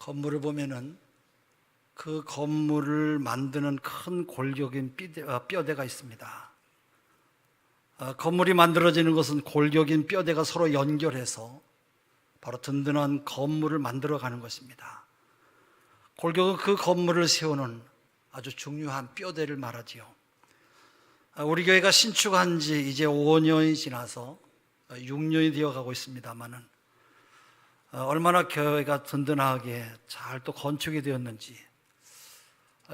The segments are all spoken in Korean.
건물을 보면은 그 건물을 만드는 큰 골격인 뼈대가 있습니다. 건물이 만들어지는 것은 골격인 뼈대가 서로 연결해서 바로 든든한 건물을 만들어가는 것입니다. 골격은 그 건물을 세우는 아주 중요한 뼈대를 말하지요. 우리 교회가 신축한 지 이제 5년이 지나서 6년이 되어가고 있습니다만은 얼마나 교회가 든든하게 잘 또 건축이 되었는지,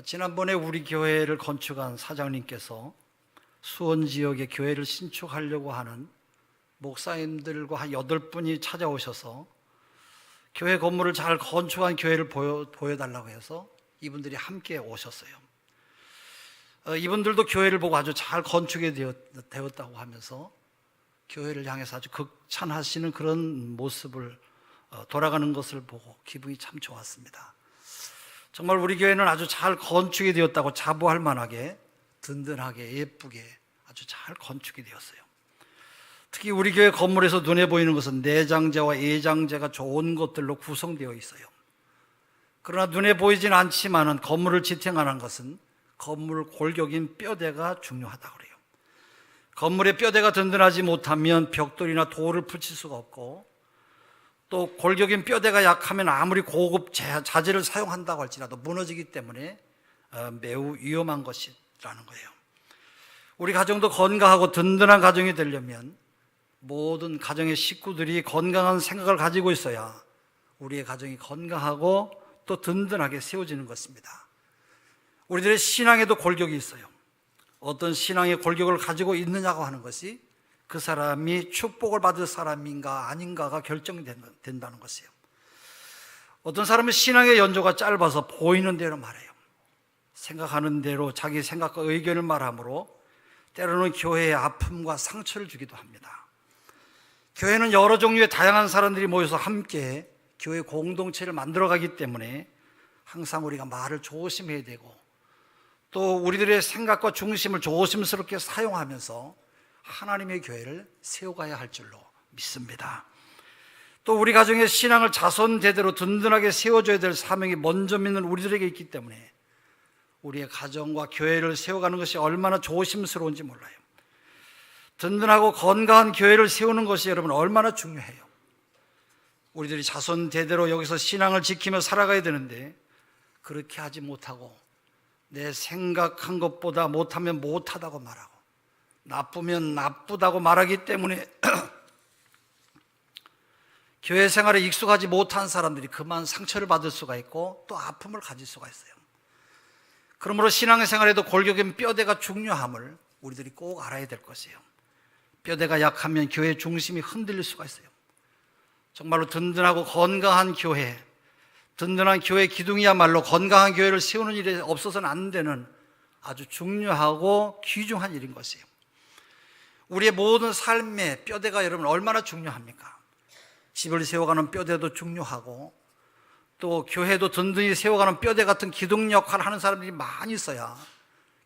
지난번에 우리 교회를 건축한 사장님께서 수원 지역에 교회를 신축하려고 하는 목사님들과 한 8분이 찾아오셔서 교회 건물을 잘 건축한 교회를 보여달라고 해서 이분들이 함께 오셨어요. 이분들도 교회를 보고 아주 잘 건축이 되었다고 하면서 교회를 향해서 아주 극찬하시는 그런 모습을 돌아가는 것을 보고 기분이 참 좋았습니다. 정말 우리 교회는 아주 잘 건축이 되었다고 자부할 만하게 든든하게 예쁘게 아주 잘 건축이 되었어요. 특히 우리 교회 건물에서 눈에 보이는 것은 내장재와 예장재가 좋은 것들로 구성되어 있어요. 그러나 눈에 보이진 않지만은 건물을 지탱하는 것은 건물 골격인 뼈대가 중요하다고 그래요. 건물의 뼈대가 든든하지 못하면 벽돌이나 돌을 붙일 수가 없고, 또 골격인 뼈대가 약하면 아무리 고급 자재를 사용한다고 할지라도 무너지기 때문에 매우 위험한 것이라는 거예요. 우리 가정도 건강하고 든든한 가정이 되려면 모든 가정의 식구들이 건강한 생각을 가지고 있어야 우리의 가정이 건강하고 또 든든하게 세워지는 것입니다. 우리들의 신앙에도 골격이 있어요. 어떤 신앙의 골격을 가지고 있느냐고 하는 것이 그 사람이 축복을 받을 사람인가 아닌가가 결정된다는 것이에요. 어떤 사람은 신앙의 연조가 짧아서 보이는 대로 말해요. 생각하는 대로 자기 생각과 의견을 말하므로 때로는 교회에 아픔과 상처를 주기도 합니다. 교회는 여러 종류의 다양한 사람들이 모여서 함께 교회 공동체를 만들어가기 때문에 항상 우리가 말을 조심해야 되고, 또 우리들의 생각과 중심을 조심스럽게 사용하면서 하나님의 교회를 세워가야 할 줄로 믿습니다. 또 우리 가정의 신앙을 자손대대로 든든하게 세워줘야 될 사명이 먼저 믿는 우리들에게 있기 때문에 우리의 가정과 교회를 세워가는 것이 얼마나 조심스러운지 몰라요. 든든하고 건강한 교회를 세우는 것이 여러분 얼마나 중요해요. 우리들이 자손대대로 여기서 신앙을 지키며 살아가야 되는데 그렇게 하지 못하고 내 생각한 것보다 못하면 못하다고 말하고 나쁘면 나쁘다고 말하기 때문에 교회 생활에 익숙하지 못한 사람들이 그만 상처를 받을 수가 있고 또 아픔을 가질 수가 있어요. 그러므로 신앙생활에도 골격인 뼈대가 중요함을 우리들이 꼭 알아야 될 것이에요. 뼈대가 약하면 교회 중심이 흔들릴 수가 있어요. 정말로 든든하고 건강한 교회, 든든한 교회 기둥이야말로 건강한 교회를 세우는 일에 없어서는 안 되는 아주 중요하고 귀중한 일인 것이에요. 우리의 모든 삶의 뼈대가 여러분 얼마나 중요합니까? 집을 세워가는 뼈대도 중요하고, 또 교회도 든든히 세워가는 뼈대 같은 기둥 역할을 하는 사람들이 많이 있어야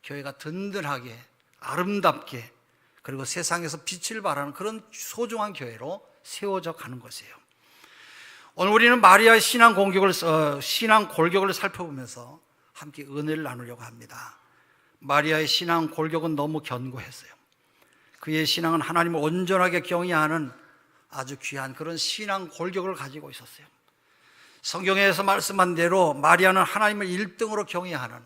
교회가 든든하게 아름답게 그리고 세상에서 빛을 발하는 그런 소중한 교회로 세워져 가는 것이에요. 오늘 우리는 마리아의 신앙 골격을 살펴보면서 함께 은혜를 나누려고 합니다. 마리아의 신앙 골격은 너무 견고했어요. 그의 신앙은 하나님을 온전하게 경외하는 아주 귀한 그런 신앙 골격을 가지고 있었어요. 성경에서 말씀한 대로 마리아는 하나님을 1등으로 경외하는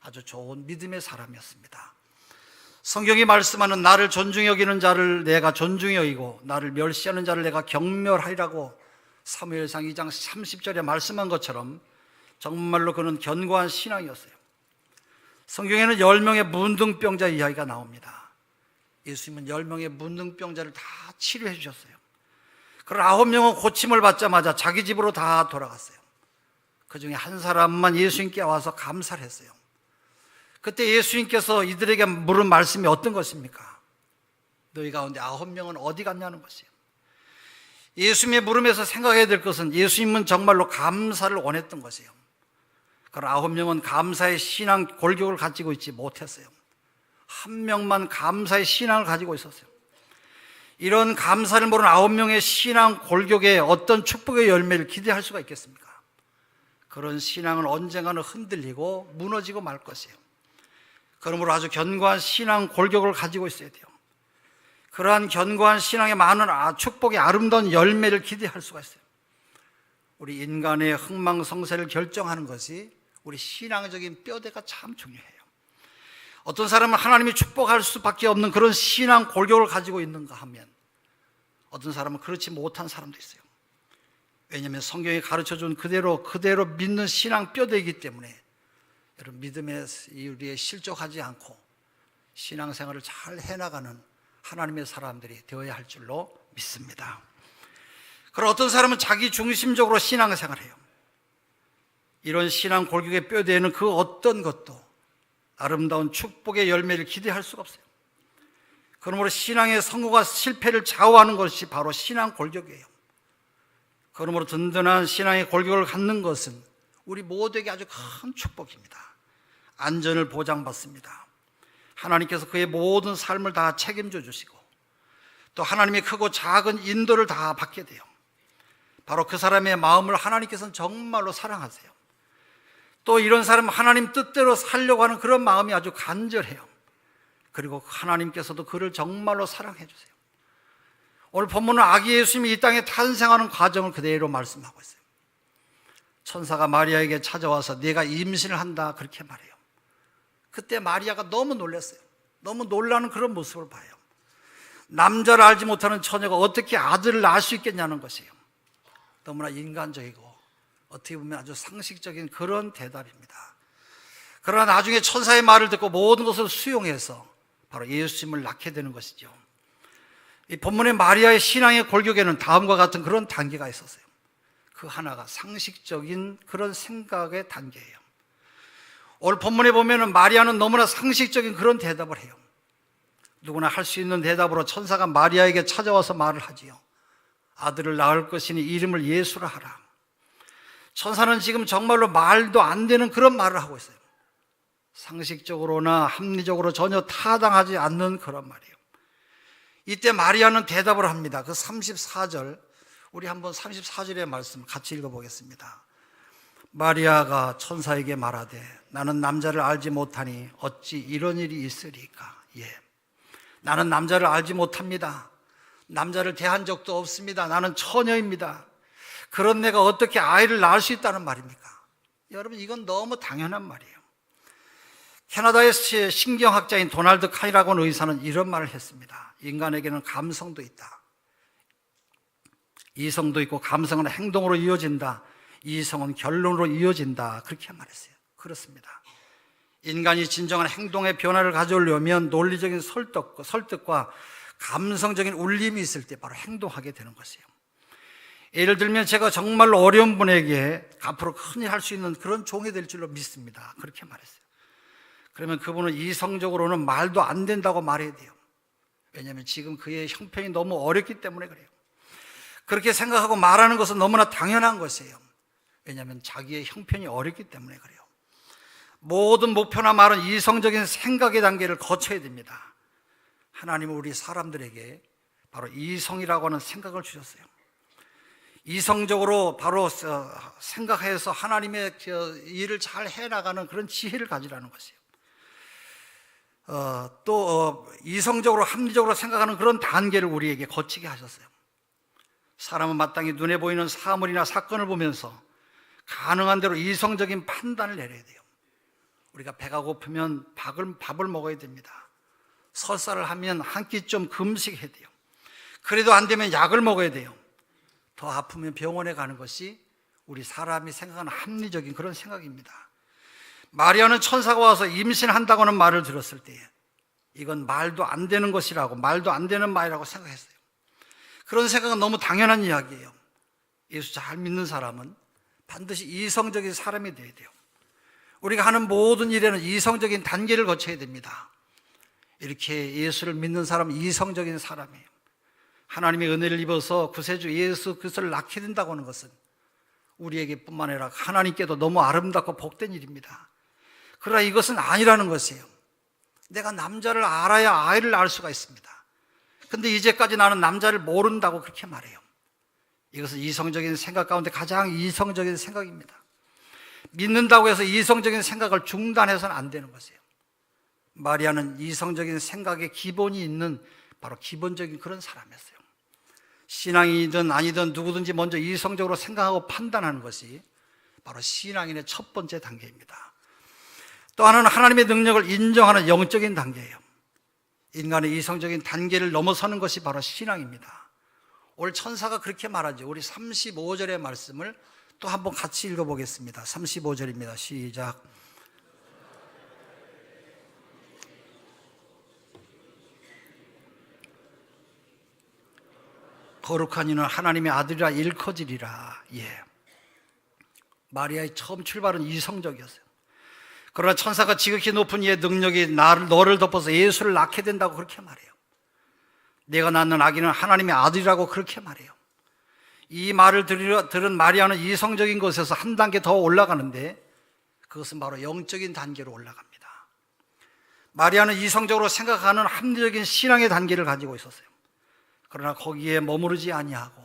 아주 좋은 믿음의 사람이었습니다. 성경이 말씀하는 나를 존중히 여기는 자를 내가 존중히 여기고 나를 멸시하는 자를 내가 경멸하리라고 사무엘상 2장 30절에 말씀한 것처럼 정말로 그는 견고한 신앙이었어요. 성경에는 10명의 문둥병자 이야기가 나옵니다. 예수님은 10명의 문둥병자를 다 치료해 주셨어요. 그런 9명은 고침을 받자마자 자기 집으로 다 돌아갔어요. 그 중에 한 사람만 예수님께 와서 감사를 했어요. 그때 예수님께서 이들에게 물은 말씀이 어떤 것입니까? 너희 가운데 9명은 어디 갔냐는 것이에요. 예수님의 물음에서 생각해야 될 것은 예수님은 정말로 감사를 원했던 것이에요. 그러나 9명은 감사의 신앙 골격을 가지고 있지 못했어요. 한 명만 감사의 신앙을 가지고 있었어요. 이런 감사를 모르는 9명의 신앙 골격에 어떤 축복의 열매를 기대할 수가 있겠습니까? 그런 신앙은 언젠가는 흔들리고 무너지고 말 것이에요. 그러므로 아주 견고한 신앙 골격을 가지고 있어야 돼요. 그러한 견고한 신앙에 많은 축복의 아름다운 열매를 기대할 수가 있어요. 우리 인간의 흥망성쇠를 결정하는 것이 우리 신앙적인 뼈대가 참 중요해요. 어떤 사람은 하나님이 축복할 수밖에 없는 그런 신앙 골격을 가지고 있는가 하면 어떤 사람은 그렇지 못한 사람도 있어요. 왜냐하면 성경이 가르쳐준 그대로 믿는 신앙 뼈대이기 때문에 여러분 믿음의 우리에 실족하지 않고 신앙생활을 잘 해나가는 하나님의 사람들이 되어야 할 줄로 믿습니다. 그럼 어떤 사람은 자기 중심적으로 신앙생활을 해요. 이런 신앙 골격의 뼈대에는 그 어떤 것도 아름다운 축복의 열매를 기대할 수가 없어요. 그러므로 신앙의 성공과 실패를 좌우하는 것이 바로 신앙 골격이에요. 그러므로 든든한 신앙의 골격을 갖는 것은 우리 모두에게 아주 큰 축복입니다. 안전을 보장받습니다. 하나님께서 그의 모든 삶을 다 책임져 주시고 또 하나님의 크고 작은 인도를 다 받게 돼요. 바로 그 사람의 마음을 하나님께서는 정말로 사랑하세요. 또 이런 사람은 하나님 뜻대로 살려고 하는 그런 마음이 아주 간절해요. 그리고 하나님께서도 그를 정말로 사랑해 주세요. 오늘 본문은 아기 예수님이 이 땅에 탄생하는 과정을 그대로 말씀하고 있어요. 천사가 마리아에게 찾아와서 네가 임신을 한다 그렇게 말해요. 그때 마리아가 너무 놀랐어요. 너무 놀라는 그런 모습을 봐요. 남자를 알지 못하는 처녀가 어떻게 아들을 낳을 수 있겠냐는 것이에요. 너무나 인간적이고 어떻게 보면 아주 상식적인 그런 대답입니다. 그러나 나중에 천사의 말을 듣고 모든 것을 수용해서 바로 예수님을 낳게 되는 것이죠. 이 본문의 마리아의 신앙의 골격에는 다음과 같은 그런 단계가 있었어요. 그 하나가 상식적인 그런 생각의 단계예요. 오늘 본문에 보면은 마리아는 너무나 상식적인 그런 대답을 해요. 누구나 할 수 있는 대답으로 천사가 마리아에게 찾아와서 말을 하지요. 아들을 낳을 것이니 이름을 예수라 하라. 천사는 지금 정말로 말도 안 되는 그런 말을 하고 있어요. 상식적으로나 합리적으로 전혀 타당하지 않는 그런 말이에요. 이때 마리아는 대답을 합니다. 그 34절, 우리 한번 34절의 말씀 같이 읽어보겠습니다. 마리아가 천사에게 말하되 나는 남자를 알지 못하니 어찌 이런 일이 있으리까. 나는 남자를 알지 못합니다. 남자를 대한 적도 없습니다. 나는 처녀입니다. 그런 내가 어떻게 아이를 낳을 수 있다는 말입니까? 여러분, 이건 너무 당연한 말이에요. 캐나다의 신경학자인 도널드 카이라곤 의사는 이런 말을 했습니다. 인간에게는 감성도 있다. 이성도 있고 감성은 행동으로 이어진다. 이성은 결론으로 이어진다. 그렇게 말했어요. 그렇습니다. 인간이 진정한 행동의 변화를 가져오려면 논리적인 설득과 감성적인 울림이 있을 때 바로 행동하게 되는 것이에요. 예를 들면 제가 정말로 어려운 분에게 앞으로 큰일 할 수 있는 그런 종이 될 줄로 믿습니다. 그렇게 말했어요. 그러면 그분은 이성적으로는 말도 안 된다고 말해야 돼요. 왜냐하면 지금 그의 형편이 너무 어렵기 때문에 그래요. 그렇게 생각하고 말하는 것은 너무나 당연한 것이에요. 왜냐하면 자기의 형편이 어렵기 때문에 그래요. 모든 목표나 말은 이성적인 생각의 단계를 거쳐야 됩니다. 하나님은 우리 사람들에게 바로 이성이라고 하는 생각을 주셨어요. 이성적으로 바로 생각해서 하나님의 일을 잘 해나가는 그런 지혜를 가지라는 것이에요. 또 이성적으로 합리적으로 생각하는 그런 단계를 우리에게 거치게 하셨어요. 사람은 마땅히 눈에 보이는 사물이나 사건을 보면서 가능한 대로 이성적인 판단을 내려야 돼요. 우리가 배가 고프면 밥을 먹어야 됩니다. 설사를 하면 한 끼 좀 금식해야 돼요. 그래도 안 되면 약을 먹어야 돼요. 더 아프면 병원에 가는 것이 우리 사람이 생각하는 합리적인 그런 생각입니다. 마리아는 천사가 와서 임신한다고 하는 말을 들었을 때 이건 말도 안 되는 것이라고, 말도 안 되는 말이라고 생각했어요. 그런 생각은 너무 당연한 이야기예요. 예수 잘 믿는 사람은 반드시 이성적인 사람이 되어야 돼요. 우리가 하는 모든 일에는 이성적인 단계를 거쳐야 됩니다. 이렇게 예수를 믿는 사람은 이성적인 사람이에요. 하나님의 은혜를 입어서 구세주 예수 그리스도를 낳게 된다고 하는 것은 우리에게 뿐만 아니라 하나님께도 너무 아름답고 복된 일입니다. 그러나 이것은 아니라는 것이에요. 내가 남자를 알아야 아이를 낳을 수가 있습니다. 근데 이제까지 나는 남자를 모른다고 그렇게 말해요. 이것은 이성적인 생각 가운데 가장 이성적인 생각입니다. 믿는다고 해서 이성적인 생각을 중단해서는 안 되는 것이에요. 마리아는 이성적인 생각의 기본이 있는 바로 기본적인 그런 사람이었어요. 신앙이든 아니든 누구든지 먼저 이성적으로 생각하고 판단하는 것이 바로 신앙인의 첫 번째 단계입니다. 또 하나는 하나님의 능력을 인정하는 영적인 단계예요. 인간의 이성적인 단계를 넘어서는 것이 바로 신앙입니다. 오늘 천사가 그렇게 말하죠. 우리 35절의 말씀을 또 한번 같이 읽어보겠습니다. 35절입니다. 시작. 거룩한 이는 하나님의 아들이라 일컬으리라. 예. 마리아의 처음 출발은 이성적이었어요. 그러나 천사가 지극히 높은 이의 능력이 너를 덮어서 예수를 낳게 된다고 그렇게 말해요. 내가 낳는 아기는 하나님의 아들이라고 그렇게 말해요. 이 말을 들은 마리아는 이성적인 것에서 한 단계 더 올라가는데 그것은 바로 영적인 단계로 올라갑니다. 마리아는 이성적으로 생각하는 합리적인 신앙의 단계를 가지고 있었어요. 그러나 거기에 머무르지 아니하고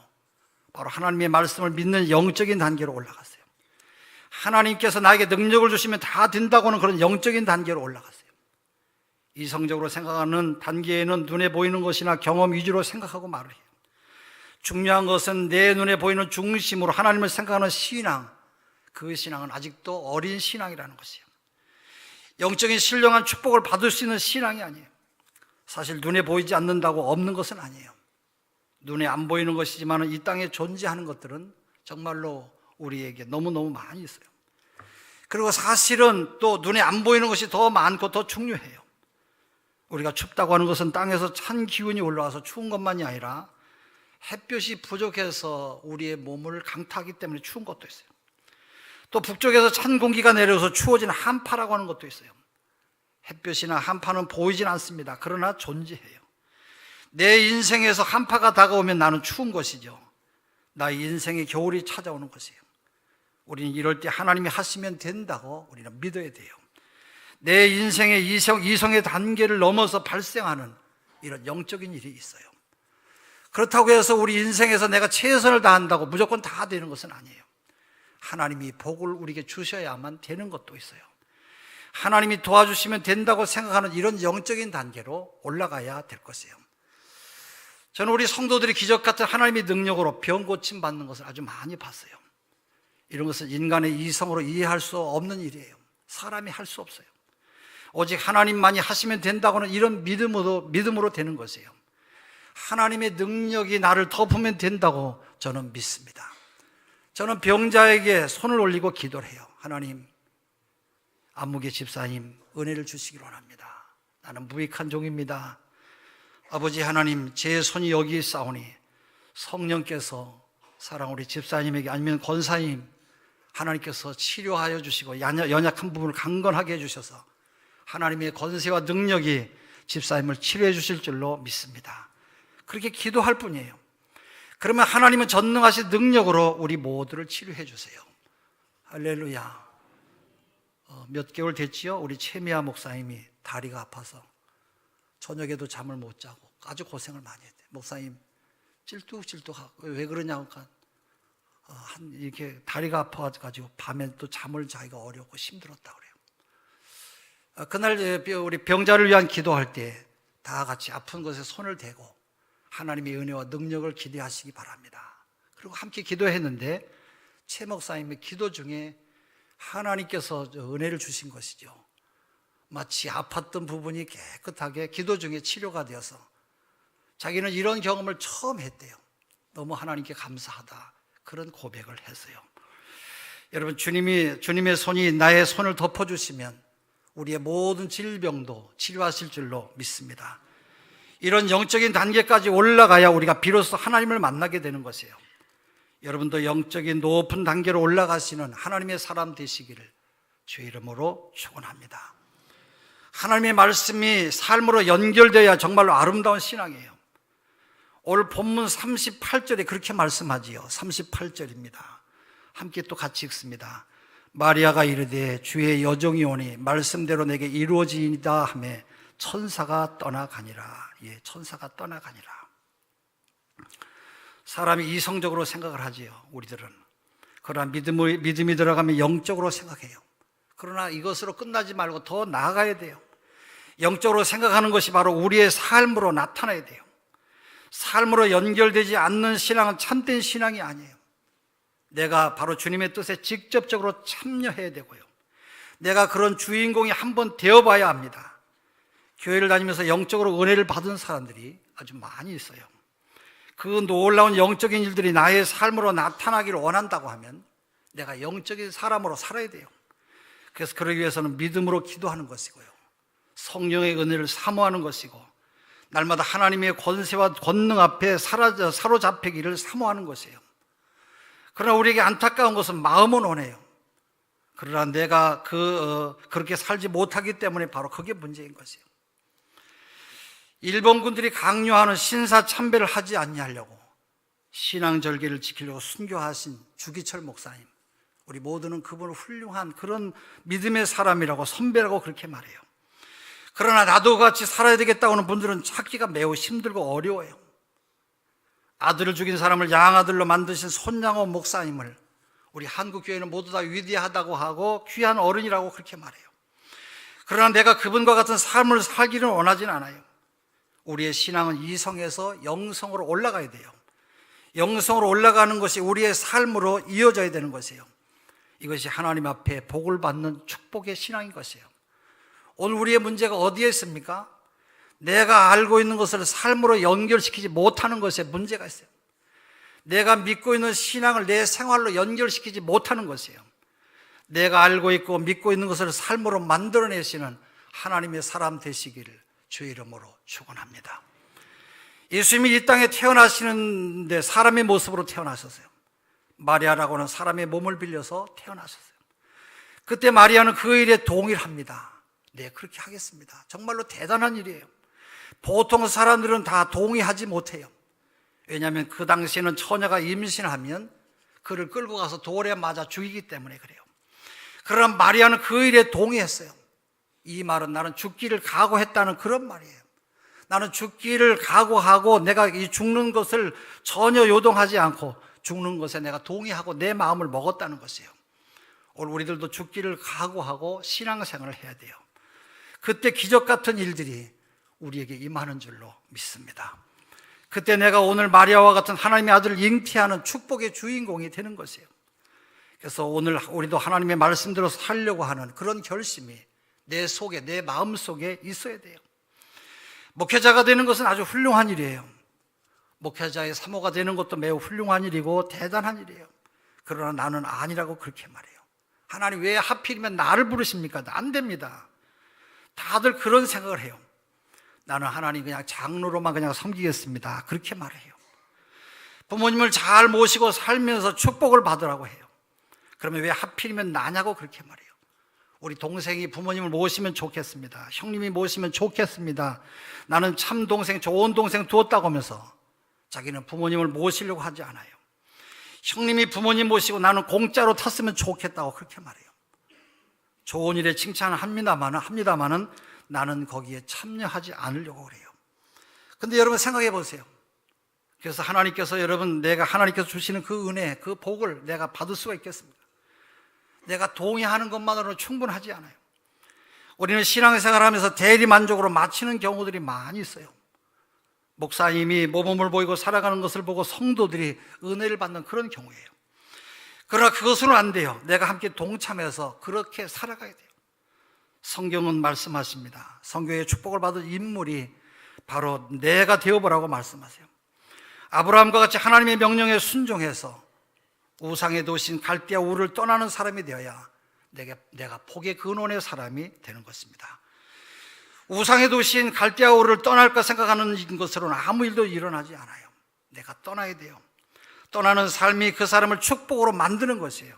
바로 하나님의 말씀을 믿는 영적인 단계로 올라갔어요. 하나님께서 나에게 능력을 주시면 다 된다고는 그런 영적인 단계로 올라갔어요. 이성적으로 생각하는 단계에는 눈에 보이는 것이나 경험 위주로 생각하고 말을 해요. 중요한 것은 내 눈에 보이는 중심으로 하나님을 생각하는 신앙, 그 신앙은 아직도 어린 신앙이라는 것이에요. 영적인 신령한 축복을 받을 수 있는 신앙이 아니에요. 사실 눈에 보이지 않는다고 없는 것은 아니에요. 눈에 안 보이는 것이지만 이 땅에 존재하는 것들은 정말로 우리에게 너무너무 많이 있어요. 그리고 사실은 또 눈에 안 보이는 것이 더 많고 더 중요해요. 우리가 춥다고 하는 것은 땅에서 찬 기운이 올라와서 추운 것만이 아니라 햇볕이 부족해서 우리의 몸을 강타하기 때문에 추운 것도 있어요. 또 북쪽에서 찬 공기가 내려서 추워진 한파라고 하는 것도 있어요. 햇볕이나 한파는 보이진 않습니다. 그러나 존재해요. 내 인생에서 한파가 다가오면 나는 추운 것이죠. 나의 인생의 겨울이 찾아오는 것이에요. 우리는 이럴 때 하나님이 하시면 된다고 우리는 믿어야 돼요. 내 인생의 이성의 단계를 넘어서 발생하는 이런 영적인 일이 있어요. 그렇다고 해서 우리 인생에서 내가 최선을 다한다고 무조건 다 되는 것은 아니에요. 하나님이 복을 우리에게 주셔야만 되는 것도 있어요. 하나님이 도와주시면 된다고 생각하는 이런 영적인 단계로 올라가야 될 것이에요. 저는 우리 성도들이 기적 같은 하나님의 능력으로 병 고침 받는 것을 아주 많이 봤어요. 이런 것은 인간의 이성으로 이해할 수 없는 일이에요. 사람이 할 수 없어요. 오직 하나님만이 하시면 된다고는 이런 믿음으로 되는 것이에요. 하나님의 능력이 나를 덮으면 된다고 저는 믿습니다. 저는 병자에게 손을 올리고 기도를 해요. 하나님, 안무개 집사님 은혜를 주시길 원합니다. 나는 무익한 종입니다. 아버지 하나님, 제 손이 여기 있사오니 성령께서 사랑 우리 집사님에게 아니면 권사님 하나님께서 치료하여 주시고 연약한 부분을 강건하게 해주셔서 하나님의 권세와 능력이 집사님을 치료해 주실 줄로 믿습니다. 그렇게 기도할 뿐이에요. 그러면 하나님은 전능하신 능력으로 우리 모두를 치료해 주세요. 할렐루야. 몇 개월 됐지요? 우리 최미아 목사님이 다리가 아파서 저녁에도 잠을 못 자고 아주 고생을 많이 했대요. 목사님 찔뚝찔뚝하고 왜 그러냐고 이렇게 다리가 아파가지고 밤에 또 잠을 자기가 어렵고 힘들었다고 그래요. 그날 우리 병자를 위한 기도할 때 다 같이 아픈 것에 손을 대고 하나님의 은혜와 능력을 기대하시기 바랍니다. 그리고 함께 기도했는데 최 목사님의 기도 중에 하나님께서 은혜를 주신 것이죠. 마치 아팠던 부분이 깨끗하게 기도 중에 치료가 되어서 자기는 이런 경험을 처음 했대요. 너무 하나님께 감사하다. 그런 고백을 했어요. 여러분, 주님의 손이 나의 손을 덮어주시면 우리의 모든 질병도 치료하실 줄로 믿습니다. 이런 영적인 단계까지 올라가야 우리가 비로소 하나님을 만나게 되는 것이에요. 여러분도 영적인 높은 단계로 올라가시는 하나님의 사람 되시기를 주의 이름으로 축원합니다. 하나님의 말씀이 삶으로 연결되어야 정말로 아름다운 신앙이에요. 오늘 본문 38절에 그렇게 말씀하지요. 38절입니다. 함께 또 같이 읽습니다. 마리아가 이르되 주의 여종이 오니 말씀대로 내게 이루어지이다 하매 천사가 떠나가니라. 예, 천사가 떠나가니라. 사람이 이성적으로 생각을 하지요. 우리들은. 그러나 믿음이 들어가면 영적으로 생각해요. 그러나 이것으로 끝나지 말고 더 나아가야 돼요. 영적으로 생각하는 것이 바로 우리의 삶으로 나타나야 돼요. 삶으로 연결되지 않는 신앙은 참된 신앙이 아니에요. 내가 바로 주님의 뜻에 직접적으로 참여해야 되고요. 내가 그런 주인공이 한번 되어봐야 합니다. 교회를 다니면서 영적으로 은혜를 받은 사람들이 아주 많이 있어요. 그 놀라운 영적인 일들이 나의 삶으로 나타나기를 원한다고 하면 내가 영적인 사람으로 살아야 돼요. 그래서 그러기 위해서는 믿음으로 기도하는 것이고요, 성령의 은혜를 사모하는 것이고, 날마다 하나님의 권세와 권능 앞에 사로잡히기를 사모하는 것이에요. 그러나 우리에게 안타까운 것은 마음은 원해요. 그러나 내가 그렇게 살지 못하기 때문에 바로 그게 문제인 것이에요. 일본군들이 강요하는 신사참배를 하지 않냐려고 신앙절개를 지키려고 순교하신 주기철 목사님, 우리 모두는 그분을 훌륭한 그런 믿음의 사람이라고, 선배라고 그렇게 말해요. 그러나 나도 같이 살아야 되겠다고 하는 분들은 찾기가 매우 힘들고 어려워요. 아들을 죽인 사람을 양아들로 만드신 손양호 목사님을 우리 한국교회는 모두 다 위대하다고 하고 귀한 어른이라고 그렇게 말해요. 그러나 내가 그분과 같은 삶을 살기는 원하지는 않아요. 우리의 신앙은 이성에서 영성으로 올라가야 돼요. 영성으로 올라가는 것이 우리의 삶으로 이어져야 되는 것이에요. 이것이 하나님 앞에 복을 받는 축복의 신앙인 것이에요. 오늘 우리의 문제가 어디에 있습니까? 내가 알고 있는 것을 삶으로 연결시키지 못하는 것에 문제가 있어요. 내가 믿고 있는 신앙을 내 생활로 연결시키지 못하는 것이에요. 내가 알고 있고 믿고 있는 것을 삶으로 만들어내시는 하나님의 사람 되시기를 주 이름으로 축원합니다. 예수님이 이 땅에 태어나시는데 사람의 모습으로 태어나셨어요. 마리아라고는 사람의 몸을 빌려서 태어나셨어요. 그때 마리아는 그 일에 동의합니다. 네, 그렇게 하겠습니다. 정말로 대단한 일이에요. 보통 사람들은 다 동의하지 못해요. 왜냐하면 그 당시에는 처녀가 임신하면 그를 끌고 가서 돌에 맞아 죽이기 때문에 그래요. 그러나 마리아는 그 일에 동의했어요. 이 말은 나는 죽기를 각오했다는 그런 말이에요. 나는 죽기를 각오하고 내가 이 죽는 것을 전혀 요동하지 않고 죽는 것에 내가 동의하고 내 마음을 먹었다는 것이에요. 오늘 우리들도 죽기를 각오하고 신앙생활을 해야 돼요. 그때 기적 같은 일들이 우리에게 임하는 줄로 믿습니다. 그때 내가 오늘 마리아와 같은 하나님의 아들을 잉태하는 축복의 주인공이 되는 것이에요. 그래서 오늘 우리도 하나님의 말씀대로 살려고 하는 그런 결심이 내 속에, 내 마음 속에 있어야 돼요. 목회자가 되는 것은 아주 훌륭한 일이에요. 목회자의 사모가 되는 것도 매우 훌륭한 일이고 대단한 일이에요. 그러나 나는 아니라고 그렇게 말해요. 하나님 왜 하필이면 나를 부르십니까? 안 됩니다. 다들 그런 생각을 해요. 나는 하나님 그냥 장로로만 그냥 섬기겠습니다. 그렇게 말해요. 부모님을 잘 모시고 살면서 축복을 받으라고 해요. 그러면 왜 하필이면 나냐고 그렇게 말해요. 우리 동생이 부모님을 모시면 좋겠습니다. 형님이 모시면 좋겠습니다. 나는 참 동생, 좋은 동생 두었다고 하면서 자기는 부모님을 모시려고 하지 않아요. 형님이 부모님 모시고 나는 공짜로 탔으면 좋겠다고 그렇게 말해요. 좋은 일에 칭찬을 합니다마는 나는 거기에 참여하지 않으려고 그래요. 근데 여러분 생각해 보세요. 그래서 하나님께서 하나님께서 주시는 그 은혜, 그 복을 내가 받을 수가 있겠습니까? 내가 동의하는 것만으로는 충분하지 않아요. 우리는 신앙생활을 하면서 대리만족으로 마치는 경우들이 많이 있어요. 목사님이 모범을 보이고 살아가는 것을 보고 성도들이 은혜를 받는 그런 경우예요. 그러나 그것으로는 안 돼요. 내가 함께 동참해서 그렇게 살아가야 돼요. 성경은 말씀하십니다. 성경의 축복을 받은 인물이 바로 내가 되어보라고 말씀하세요. 아브라함과 같이 하나님의 명령에 순종해서 우상의 도시인 갈대아 우를 떠나는 사람이 되어야 내가 복의 근원의 사람이 되는 것입니다. 우상의 도시인 갈대아 우를 떠날까 생각하는 것으로는 아무 일도 일어나지 않아요. 내가 떠나야 돼요. 떠나는 삶이 그 사람을 축복으로 만드는 것이에요.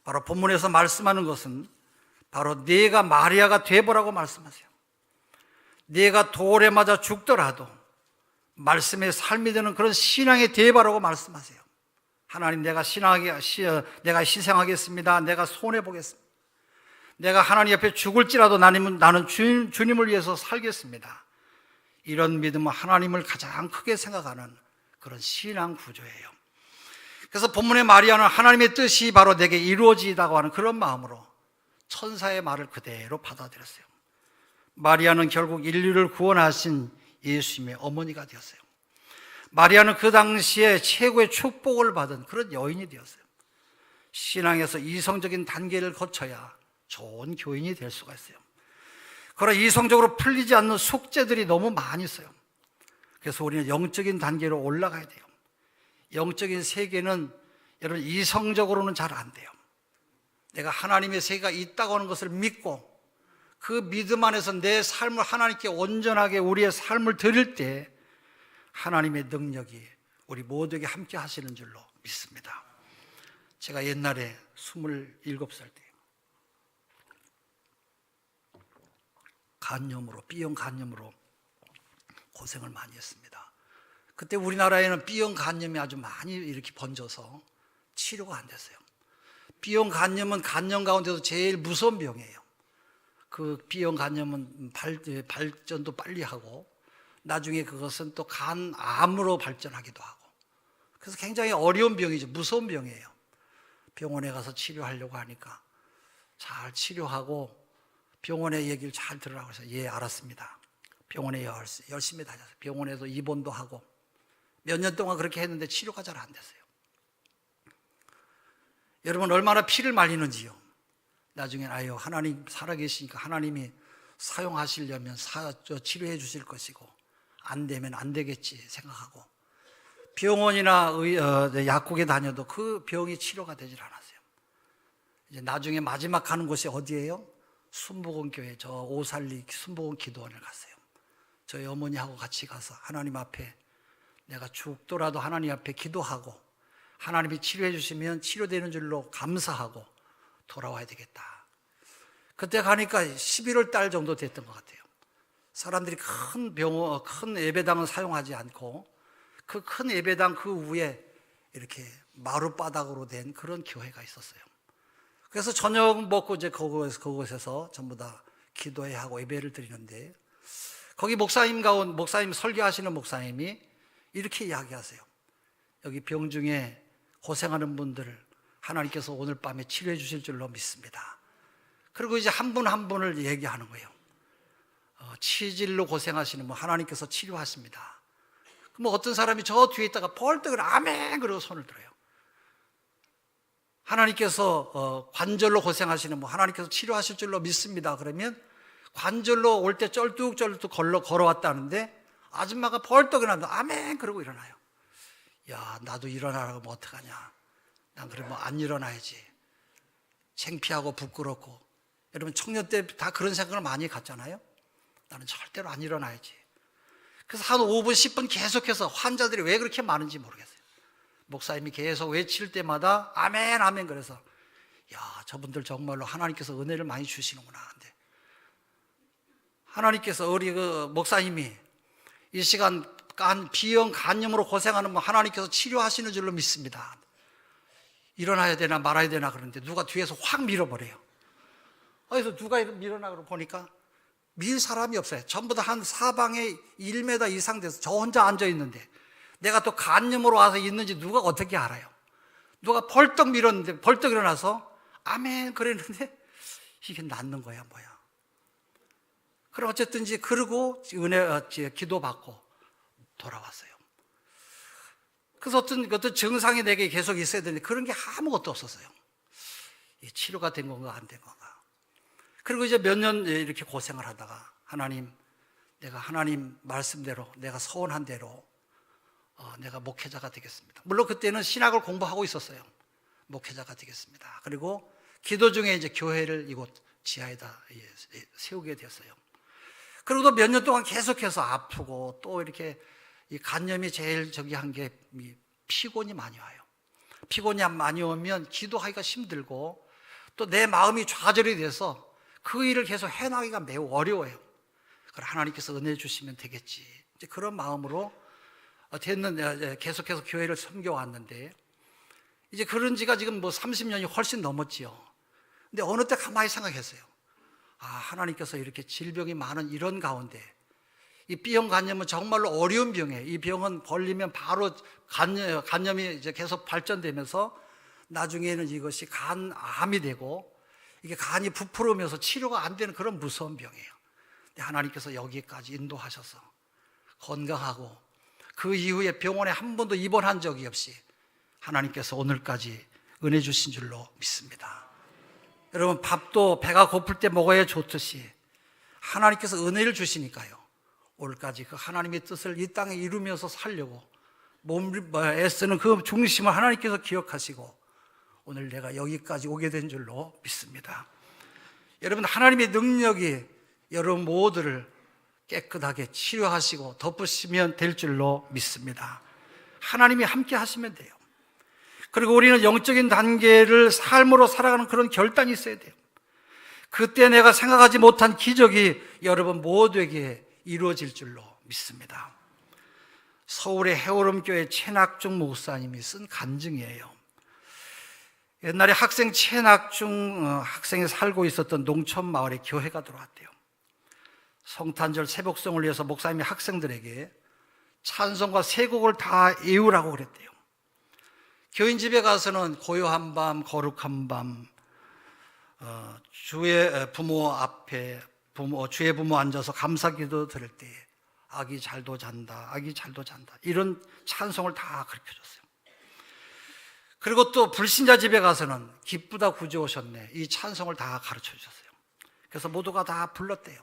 바로 본문에서 말씀하는 것은 바로 네가 마리아가 되어보라고 말씀하세요. 네가 돌에 맞아 죽더라도 말씀의 삶이 되는 그런 신앙의 되어보라고 말씀하세요. 하나님 내가 희생하겠습니다. 내가 손해보겠습니다. 내가 하나님 옆에 죽을지라도 나는 주님을 위해서 살겠습니다. 이런 믿음은 하나님을 가장 크게 생각하는 그런 신앙 구조예요. 그래서 본문의 마리아는 하나님의 뜻이 바로 내게 이루어지다고 하는 그런 마음으로 천사의 말을 그대로 받아들였어요. 마리아는 결국 인류를 구원하신 예수님의 어머니가 되었어요. 마리아는 그 당시에 최고의 축복을 받은 그런 여인이 되었어요. 신앙에서 이성적인 단계를 거쳐야 좋은 교인이 될 수가 있어요. 그러나 이성적으로 풀리지 않는 숙제들이 너무 많이 있어요. 그래서 우리는 영적인 단계로 올라가야 돼요. 영적인 세계는 여러분 이성적으로는 잘 안 돼요. 내가 하나님의 세계가 있다고 하는 것을 믿고 그 믿음 안에서 내 삶을 하나님께 온전하게 우리의 삶을 드릴 때 하나님의 능력이 우리 모두에게 함께 하시는 줄로 믿습니다. 제가 옛날에 27살 때 간염으로, B형 간염으로 고생을 많이 했습니다. 그때 우리나라에는 B형 간염이 아주 많이 이렇게 번져서 치료가 안 됐어요. B형 간염은 간염 가운데서 제일 무서운 병이에요. 그 B형 간염은 발전도 빨리 하고 나중에 그것은 또 간암으로 발전하기도 하고, 그래서 굉장히 어려운 병이죠. 무서운 병이에요. 병원에 가서 치료하려고 하니까 잘 치료하고 병원의 얘기를 잘 들으라고 해서 예 알았습니다. 병원에 열심히 다녔어요. 병원에서 입원도 하고 몇 년 동안 그렇게 했는데 치료가 잘 안 됐어요. 여러분 얼마나 피를 말리는지요. 나중엔 아유 하나님 살아계시니까 하나님이 사용하시려면 치료해 주실 것이고 안 되면 안 되겠지 생각하고 병원이나 약국에 다녀도 그 병이 치료가 되질 않았어요. 이제 나중에 마지막 가는 곳이 어디예요? 순복음교회 저 오살리 순복음 기도원을 갔어요. 저희 어머니하고 같이 가서 하나님 앞에 내가 죽더라도 하나님 앞에 기도하고 하나님이 치료해 주시면 치료되는 줄로 감사하고 돌아와야 되겠다. 그때 가니까 11월 달 정도 됐던 것 같아요. 사람들이 큰 병원, 큰 예배당은 사용하지 않고 그 큰 예배당 그 위에 이렇게 마룻바닥으로 된 그런 교회가 있었어요. 그래서 저녁 먹고 이제 그곳에서 전부 다 기도회 하고 예배를 드리는데 거기 목사님 설교하시는 목사님이 이렇게 이야기하세요. 여기 병중에 고생하는 분들을 하나님께서 오늘 밤에 치료해 주실 줄로 믿습니다. 그리고 이제 한 분 한 분을 얘기하는 거예요. 치질로 고생하시는 분 하나님께서 치료하십니다. 그럼 어떤 사람이 저 뒤에 있다가 벌떡 아멘 그러고 손을 들어요. 하나님께서 관절로 고생하시는 분 하나님께서 치료하실 줄로 믿습니다. 그러면 관절로 올 때 쩔뚝쩔뚝 걸어왔다는데 아줌마가 벌떡 일어나면 아멘 그러고 일어나요. 야 나도 일어나라고 하면 어떡하냐. 난 그러면 안 일어나야지. 창피하고 부끄럽고. 여러분 청년 때 다 그런 생각을 많이 갖잖아요. 나는 절대로 안 일어나야지. 그래서 한 5분 10분 계속해서 환자들이 왜 그렇게 많은지 모르겠어요. 목사님이 계속 외칠 때마다 아멘 아멘 그래서 야 저분들 정말로 하나님께서 은혜를 많이 주시는구나. 근데 하나님께서 우리 그 목사님이 이 시간 B형 간염으로 고생하는 분 하나님께서 치료하시는 줄로 믿습니다. 일어나야 되나 말아야 되나 그러는데 누가 뒤에서 확 밀어버려요. 그래서 누가 밀어나고 보니까 밀 사람이 없어요. 전부 다 한 사방에 1m 이상 돼서 저 혼자 앉아 있는데 내가 또 간염으로 와서 있는지 누가 어떻게 알아요? 누가 벌떡 밀었는데 벌떡 일어나서 아멘 그랬는데 이게 낫는 거야 뭐야. 그럼 어쨌든지 그러고 기도 받고 돌아왔어요. 그래서 어떤 증상이 내게 계속 있어야 되는데 그런 게 아무것도 없었어요. 치료가 된 건가 안 된 건가. 그리고 이제 몇 년 이렇게 고생을 하다가 하나님 내가 하나님 말씀대로 내가 서원한 대로 내가 목회자가 되겠습니다. 물론 그때는 신학을 공부하고 있었어요. 목회자가 되겠습니다. 그리고 기도 중에 이제 교회를 이곳 지하에다 세우게 되었어요. 그리고 또 몇 년 동안 계속해서 아프고 또 이렇게 이 간염이 제일 한 게 피곤이 많이 와요. 피곤이 많이 오면 기도하기가 힘들고 또 내 마음이 좌절이 돼서 그 일을 계속 해나가기가 매우 어려워요. 그럼 하나님께서 은혜 주시면 되겠지. 이제 그런 마음으로 계속해서 교회를 섬겨왔는데 이제 그런 지가 지금 30년이 훨씬 넘었지요. 근데 어느 때 가만히 생각했어요. 하나님께서 이렇게 질병이 많은 이런 가운데 이 B형 간염은 정말로 어려운 병이에요. 이 병은 걸리면 바로 간염이 이제 계속 발전되면서 나중에는 이것이 간암이 되고 이게 간이 부풀으면서 치료가 안 되는 그런 무서운 병이에요. 근데 하나님께서 여기까지 인도하셔서 건강하고 그 이후에 병원에 한 번도 입원한 적이 없이 하나님께서 오늘까지 은혜 주신 줄로 믿습니다. 여러분, 밥도 배가 고플 때 먹어야 좋듯이 하나님께서 은혜를 주시니까요, 오늘까지 그 하나님의 뜻을 이 땅에 이루면서 살려고 애쓰는 그 중심을 하나님께서 기억하시고 오늘 내가 여기까지 오게 된 줄로 믿습니다. 여러분, 하나님의 능력이 여러분 모두를 깨끗하게 치료하시고 덮으시면 될 줄로 믿습니다. 하나님이 함께 하시면 돼요. 그리고 우리는 영적인 단계를 삶으로 살아가는 그런 결단이 있어야 돼요. 그때 내가 생각하지 못한 기적이 여러분 모두에게 이루어질 줄로 믿습니다. 서울의 해오름교회 최낙중 목사님이 쓴 간증이에요. 옛날에 학생 최낙중 학생이 살고 있었던 농촌 마을에 교회가 들어왔대요. 성탄절 새벽송을 위해서 목사님이 학생들에게 찬송과 세 곡을 다 외우라고 그랬대요. 교인 집에 가서는 고요한 밤, 거룩한 밤, 주의 부모 앞에 주의 부모 앉아서 감사기도 들을 때 아기 잘도 잔다, 아기 잘도 잔다, 이런 찬송을 다 가르쳐줬어요. 그리고 또 불신자 집에 가서는 기쁘다 구주 오셨네, 이 찬송을 다 가르쳐주셨어요. 그래서 모두가 다 불렀대요.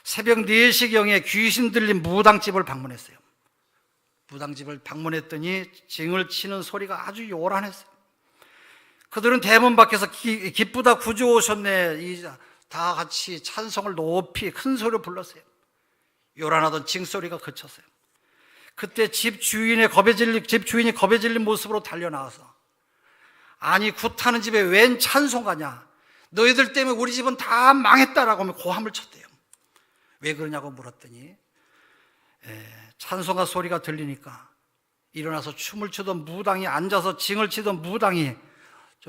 새벽 4시경에 귀신 들린 무당집을 방문했어요. 무당집을 방문했더니 징을 치는 소리가 아주 요란했어요. 그들은 대문 밖에서 기쁘다 구주 오셨네, 다 같이 찬송을 높이 큰 소리로 불렀어요. 요란하던 징소리가 그쳤어요. 그때 집 주인이 겁에 질린 모습으로 달려나와서, 아니 굿하는 집에 웬 찬송가냐, 너희들 때문에 우리 집은 다 망했다라고 하며 고함을 쳤대요. 왜 그러냐고 물었더니 찬송가 소리가 들리니까 일어나서 춤을 추던 무당이, 앉아서 징을 치던 무당이,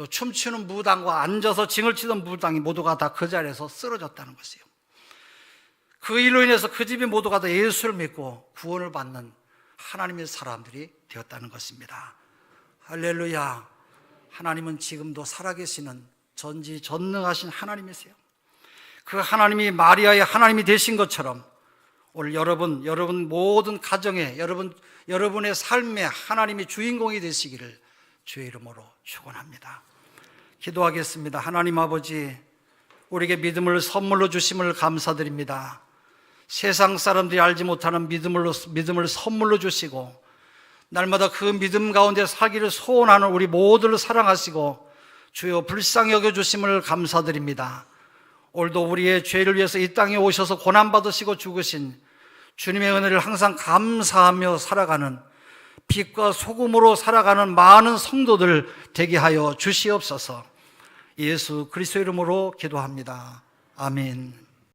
춤추는 무당과 앉아서 징을 치던 무당이 모두가 다 그 자리에서 쓰러졌다는 것이에요. 그 일로 인해서 그 집이 모두가 다 예수를 믿고 구원을 받는 하나님의 사람들이 되었다는 것입니다. 할렐루야. 하나님은 지금도 살아계시는 전지전능하신 하나님이세요. 그 하나님이 마리아의 하나님이 되신 것처럼 오늘 여러분 모든 가정에, 여러분의 삶에 하나님이 주인공이 되시기를 주의 이름으로 축원합니다. 기도하겠습니다. 하나님 아버지, 우리에게 믿음을 선물로 주심을 감사드립니다. 세상 사람들이 알지 못하는 믿음을 선물로 주시고 날마다 그 믿음 가운데 살기를 소원하는 우리 모두를 사랑하시고 주여 불쌍히 여겨주심을 감사드립니다. 오늘도 우리의 죄를 위해서 이 땅에 오셔서 고난받으시고 죽으신 주님의 은혜를 항상 감사하며 살아가는, 빛과 소금으로 살아가는 많은 성도들 되게 하여 주시옵소서. 예수 그리스도 이름으로 기도합니다. 아멘.